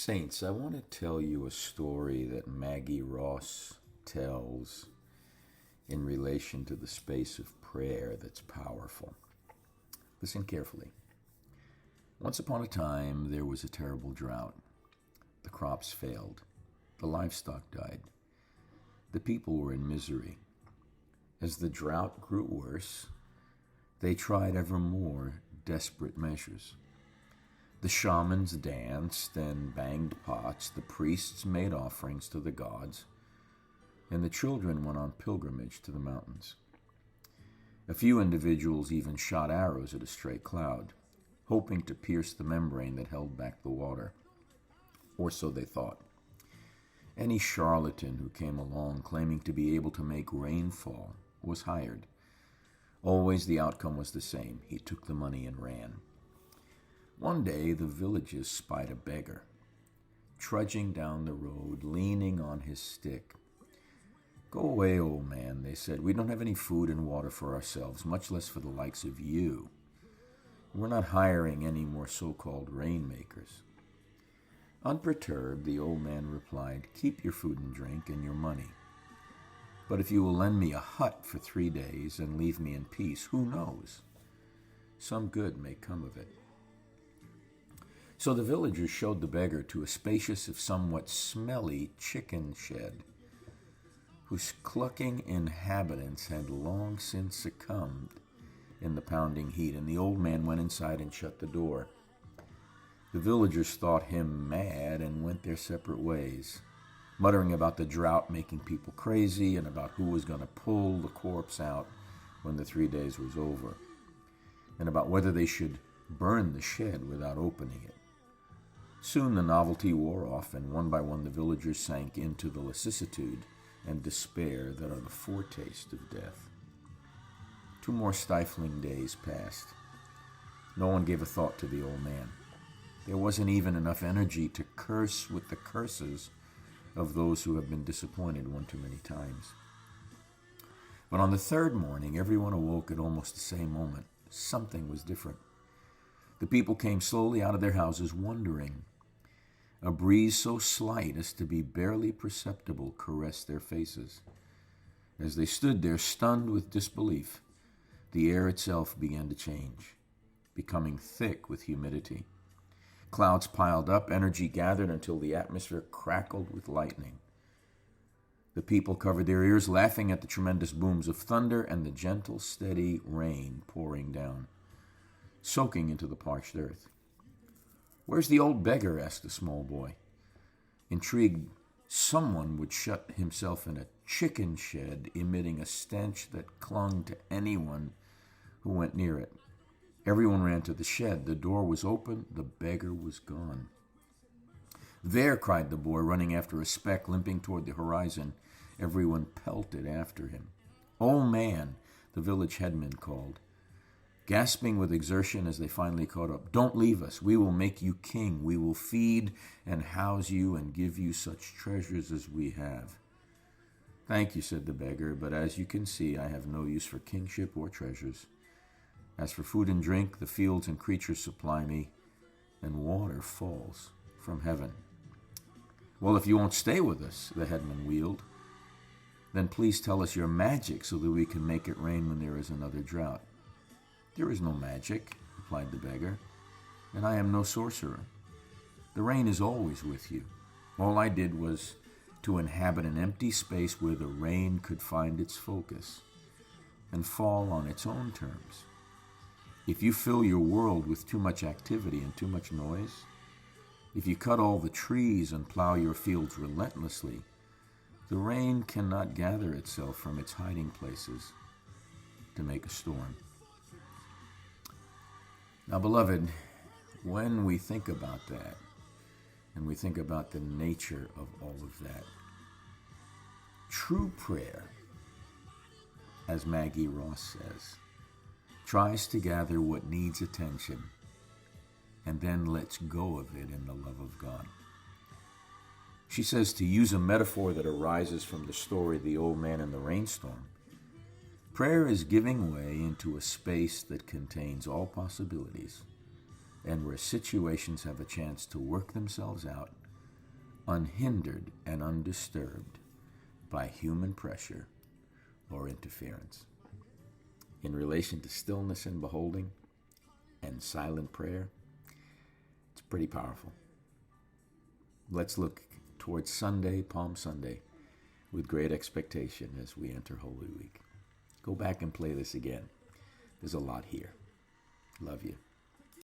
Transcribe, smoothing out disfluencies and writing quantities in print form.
Saints, I want to tell you a story that Maggie Ross tells in relation to the space of prayer that's powerful. Listen carefully. Once upon a time, there was a terrible drought. The crops failed. The livestock died. The people were in misery. As the drought grew worse, they tried ever more desperate measures. The shamans danced and banged pots, the priests made offerings to the gods, and the children went on pilgrimage to the mountains. A few individuals even shot arrows at a stray cloud, hoping to pierce the membrane that held back the water. Or so they thought. Any charlatan who came along claiming to be able to make rain fall was hired. Always the outcome was the same. He took the money and ran. One day the villagers spied a beggar, trudging down the road, leaning on his stick. "Go away, old man," they said. "We don't have any food and water for ourselves, much less for the likes of you. We're not hiring any more so-called rainmakers." Unperturbed, the old man replied, "Keep your food and drink and your money. But if you will lend me a hut for 3 days and leave me in peace, who knows? Some good may come of it." So the villagers showed the beggar to a spacious, if somewhat smelly, chicken shed, whose clucking inhabitants had long since succumbed in the pounding heat, and the old man went inside and shut the door. The villagers thought him mad and went their separate ways, muttering about the drought making people crazy and about who was going to pull the corpse out when the 3 days was over, and about whether they should burn the shed without opening it. Soon the novelty wore off, and one by one the villagers sank into the lassitude and despair that are the foretaste of death. 2 more stifling days passed. No one gave a thought to the old man. There wasn't even enough energy to curse with the curses of those who have been disappointed one too many times. But on the 3rd morning, everyone awoke at almost the same moment. Something was different. The people came slowly out of their houses, wondering. A breeze so slight as to be barely perceptible caressed their faces. As they stood there, stunned with disbelief, the air itself began to change, becoming thick with humidity. Clouds piled up, energy gathered until the atmosphere crackled with lightning. The people covered their ears, laughing at the tremendous booms of thunder and the gentle, steady rain pouring down, soaking into the parched earth. "Where's the old beggar?" asked a small boy. Intrigued, someone would shut himself in a chicken shed, emitting a stench that clung to anyone who went near it. Everyone ran to the shed. The door was open. The beggar was gone. "There!" cried the boy, running after a speck, limping toward the horizon. Everyone pelted after him. "Old man!" the village headman called, gasping with exertion as they finally caught up. "Don't leave us. We will make you king. We will feed and house you and give you such treasures as we have." "Thank you," said the beggar, "but as you can see, I have no use for kingship or treasures. As for food and drink, the fields and creatures supply me, and water falls from heaven." "Well, if you won't stay with us," the headman wheeled, "then please tell us your magic so that we can make it rain when there is another drought." "There is no magic," replied the beggar, "and I am no sorcerer. The rain is always with you. All I did was to inhabit an empty space where the rain could find its focus and fall on its own terms. If you fill your world with too much activity and too much noise, if you cut all the trees and plow your fields relentlessly, the rain cannot gather itself from its hiding places to make a storm." Now, beloved, when we think about that, and we think about the nature of all of that, true prayer, as Maggie Ross says, tries to gather what needs attention and then lets go of it in the love of God. She says, to use a metaphor that arises from the story of the old man and the rainstorm, prayer is giving way into a space that contains all possibilities and where situations have a chance to work themselves out unhindered and undisturbed by human pressure or interference. In relation to stillness and beholding and silent prayer, it's pretty powerful. Let's look towards Sunday, Palm Sunday, with great expectation as we enter Holy Week. Go back and play this again. There's a lot here. Love you.